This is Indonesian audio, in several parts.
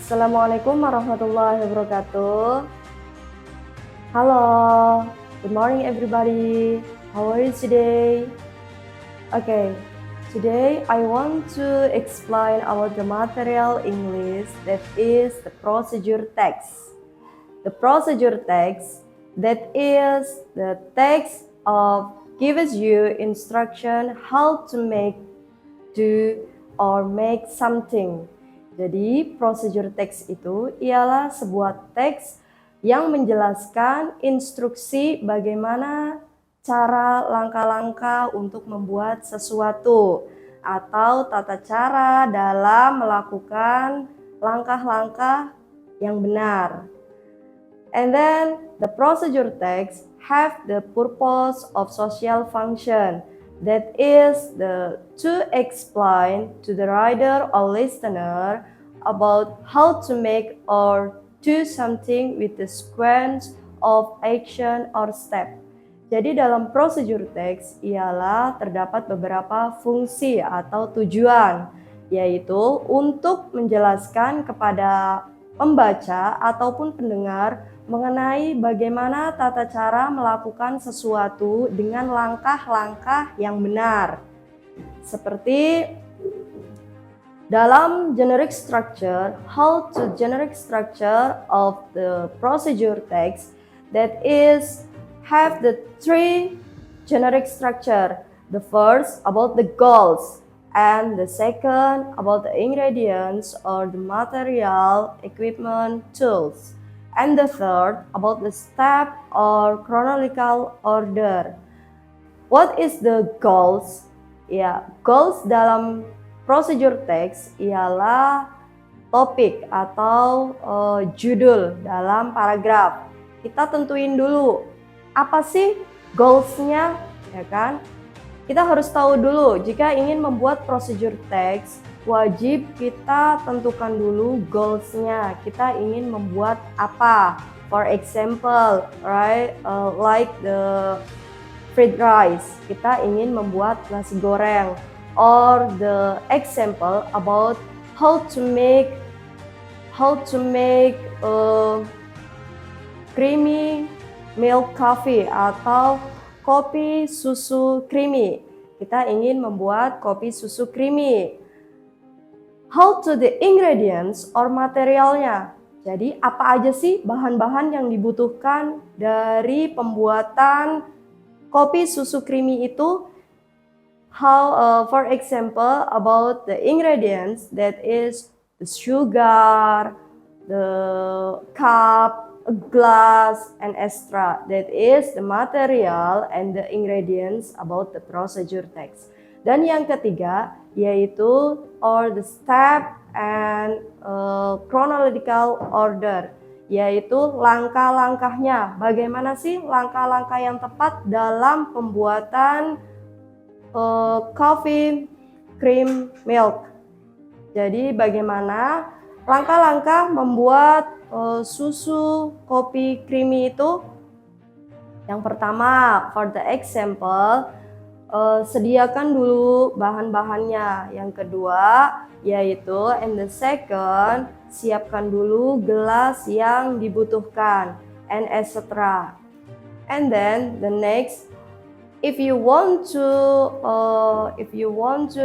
Assalamualaikum warahmatullahi wabarakatuh. Halo, good morning everybody. How are you today? Okay, today I want to explain about the material English that is the procedure text. The procedure text that is the text of gives you instruction how to do or make something. Jadi, procedure text itu ialah sebuah teks yang menjelaskan instruksi bagaimana cara langkah-langkah untuk membuat sesuatu atau tata cara dalam melakukan langkah-langkah yang benar. And then the procedure text have the purpose of social function. That is to explain to the reader or listener about how to make or do something with the sequence of action or step. Jadi dalam procedure text ialah terdapat beberapa fungsi atau tujuan, yaitu untuk menjelaskan kepada pembaca ataupun pendengar mengenai bagaimana tata cara melakukan sesuatu dengan langkah-langkah yang benar. Seperti dalam generic structure, how to generic structure of the procedure text that is have the three generic structure. The first about the goals, and the second about the ingredients or the material, equipment, tools. And the third about the step or chronological order. What is the goals? Ya, goals dalam procedure text ialah topik atau judul dalam paragraf. Kita tentuin dulu apa sih goals-nya, ya kan? Kita harus tahu dulu jika ingin membuat procedure text, wajib kita tentukan dulu goals-nya. Kita ingin membuat apa? For example, right, like the fried rice. Kita ingin membuat nasi goreng. Or the example about how to make creamy milk coffee atau kopi susu creamy. Kita ingin membuat kopi susu creamy. How to the ingredients or materialnya. Jadi apa aja sih bahan-bahan yang dibutuhkan dari pembuatan kopi susu creamy itu? How, for example, about the ingredients that is the sugar, the cup, a glass, and extra. That is the material and the ingredients about the procedure text. Dan yang ketiga yaitu or the step and chronological order, yaitu langkah-langkahnya. Bagaimana sih langkah-langkah yang tepat dalam pembuatan coffee cream milk. Jadi bagaimana langkah-langkah membuat susu kopi creamy itu? Yang pertama, for the example, sediakan dulu bahan-bahannya. Yang kedua, yaitu and the second, siapkan dulu gelas yang dibutuhkan, and etc. And then the next, if you want to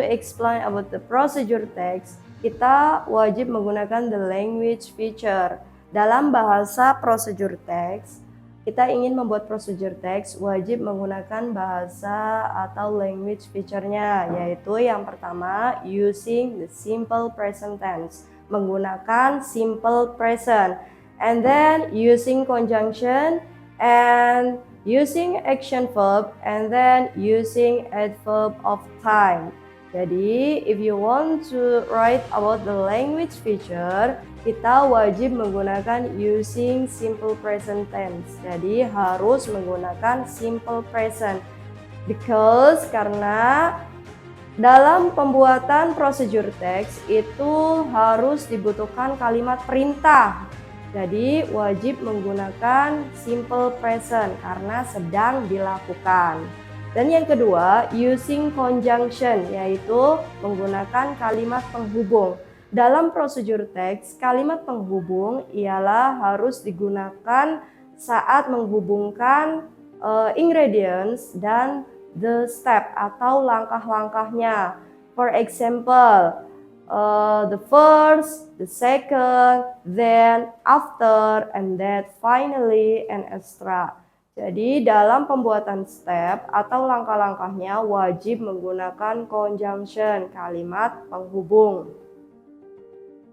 explain about the procedure text, kita wajib menggunakan the language feature. Dalam bahasa procedure text, kita ingin membuat procedure text, wajib menggunakan bahasa atau language feature-nya, yaitu yang pertama, using the simple present tense, menggunakan simple present, and then using conjunction, and using action verb, and then using adverb of time. Jadi, if you want to write about the language feature, kita wajib menggunakan using simple present tense. Jadi, harus menggunakan simple present. Karena dalam pembuatan procedure text itu harus dibutuhkan kalimat perintah. Jadi wajib menggunakan simple present karena sedang dilakukan. Dan yang kedua, using conjunction, yaitu menggunakan kalimat penghubung. dalam prosedur teks, kalimat penghubung ialah harus digunakan saat menghubungkan ingredients dan the step atau langkah-langkahnya. For example, the first, the second, then, after, and then, finally, and extra. Jadi dalam pembuatan step atau langkah-langkahnya wajib menggunakan conjunction, kalimat penghubung.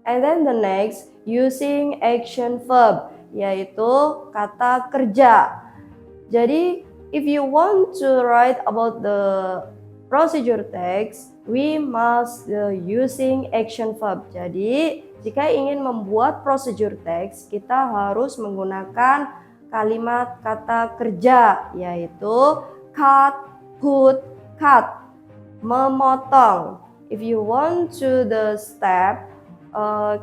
And then the next, using action verb, yaitu kata kerja. Jadi if you want to write about the procedure text, we must using action verb. Jadi jika ingin membuat procedure text, kita harus menggunakan kalimat kata kerja, yaitu cut, put, cut, memotong. If you want to the step,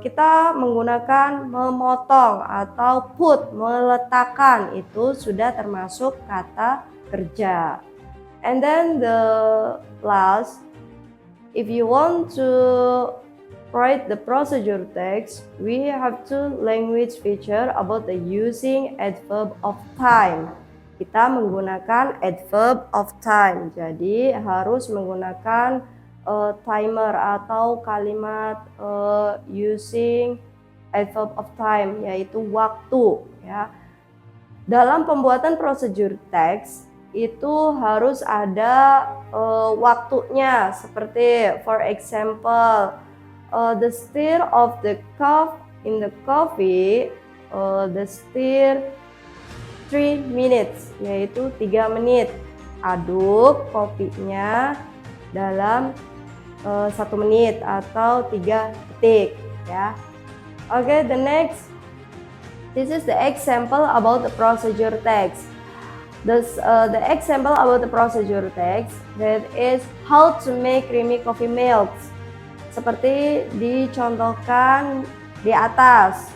kita menggunakan memotong atau put, meletakkan, itu sudah termasuk kata kerja. And then the last, if you want to write the procedure text, we have two language feature about the using adverb of time. Kita menggunakan adverb of time, jadi harus menggunakan timer atau kalimat using adverb of time, yaitu waktu, ya. Dalam pembuatan procedure text itu harus ada waktunya, seperti for example, the stir of the cup in the coffee, the stir 3 minutes, yaitu 3 menit. Aduk kopinya dalam 1 menit atau 3 detik, ya. Okay, the next, this is the example about the procedure text. The example about the procedure text, that is how to make creamy coffee milk. Seperti dicontohkan di atas.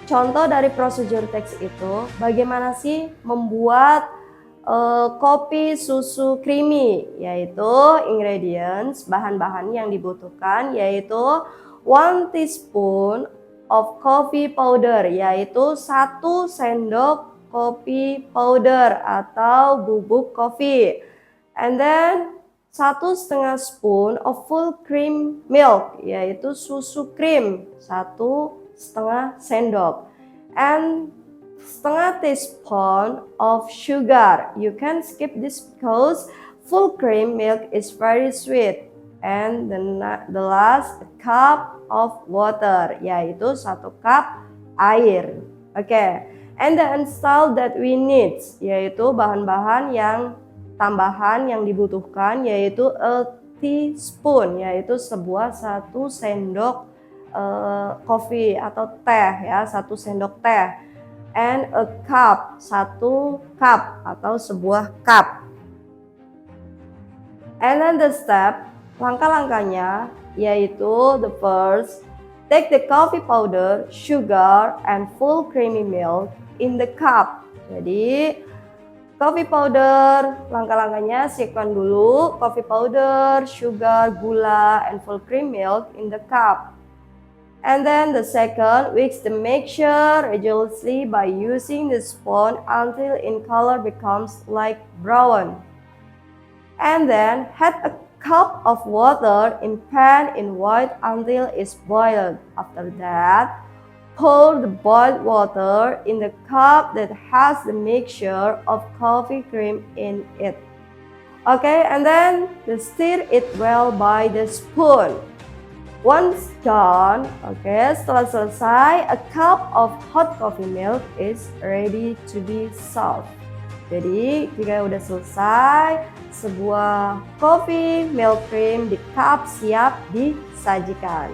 Contoh dari procedure text itu, bagaimana sih membuat kopi susu creamy, yaitu ingredients, bahan-bahan yang dibutuhkan, yaitu 1 teaspoon of coffee powder, yaitu 1 sendok kopi powder atau bubuk kopi. And then 1,5 spoon of full cream milk, yaitu susu krim, 1,5 sendok. And 1/2 teaspoon of sugar. You can skip this because full cream milk is very sweet. And the last, a cup of water, yaitu 1 cup air. Okay. And the install that we need, yaitu bahan-bahan yang tambahan yang dibutuhkan, yaitu a teaspoon, yaitu sebuah 1 sendok kopi atau teh, ya, 1 sendok teh. And a cup, 1 cup atau sebuah cup. And then the step, langkah-langkahnya, yaitu the first, take the coffee powder, sugar, and full creamy milk in the cup. Jadi coffee powder, langkah-langkahnya siapkan dulu coffee powder, sugar, gula, and full cream milk in the cup. And then the second, mix the mixture rigorously by using the spoon until in color becomes like brown. And then add a cup of water in pan in white until it's boiled. After that, pour the boiled water in the cup that has the mixture of coffee cream in it. Okay, and then stir it well by the spoon. Once done, okay, setelah selesai, a cup of hot coffee milk is ready to be served. Jadi jika udah selesai, sebuah coffee milk cream di cup siap disajikan.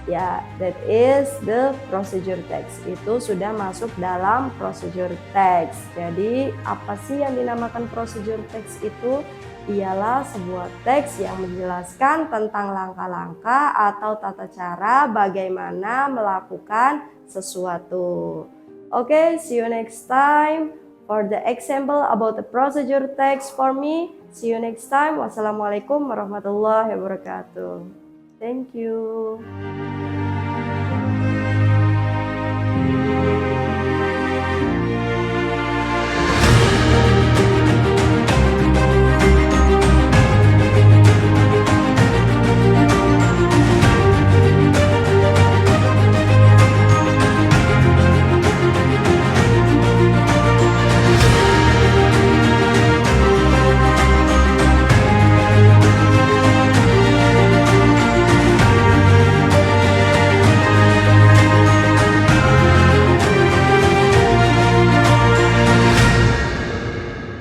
Ya, that is the procedure text. Itu sudah masuk dalam procedure text. Jadi apa sih yang dinamakan procedure text itu? Ialah sebuah teks yang menjelaskan tentang langkah-langkah atau tata cara bagaimana melakukan sesuatu. Okay, see you next time for the example about the procedure text for me. See you next time. Wassalamualaikum warahmatullahi wabarakatuh. Thank you.